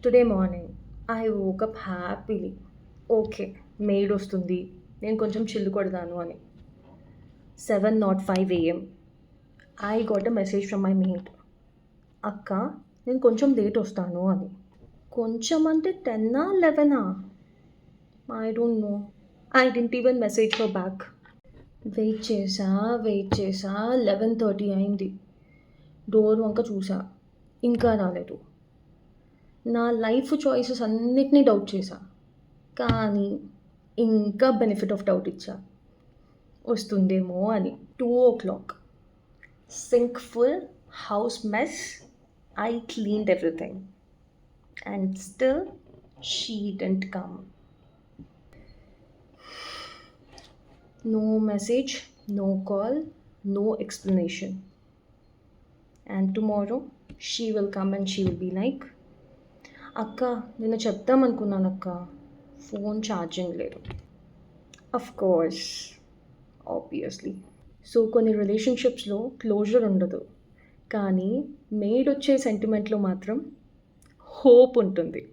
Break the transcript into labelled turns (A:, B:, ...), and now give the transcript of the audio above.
A: Today morning I woke up happily. Okay, maid వస్తుంది, నేను కొంచెం చిల్లు కొడదాను అని. 7:05 AM I got a message from my maid. అక్క, నేను కొంచెం లేట్ వస్తాను అని. కొంచెం అంటే 10 11 I don't know. I didn't even message her back. Wait చేసా 11:30 అయింది. డోర్ వంక చూసా, ఇంకా రాలేదు. నా లైఫ్ చాయిసెస్ అన్నిటినీ డౌట్ చేశా, కానీ ఇంకా బెనిఫిట్ ఆఫ్ డౌట్ ఇచ్చా, వస్తుందేమో అని. 2 o'clock, sink full, house mess, I cleaned everything and still she didn't come. No message, no call, no explanation. And tomorrow she will come and she will be like, అక్క, నిన్న చెప్దాం అనుకున్నాను అక్క, phone charging లేదు. Of course, obviously. So కొన్ని రిలేషన్షిప్స్లో closure ఉండదు, కానీ made వచ్చే సెంటిమెంట్లో మాత్రం హోప్ ఉంటుంది.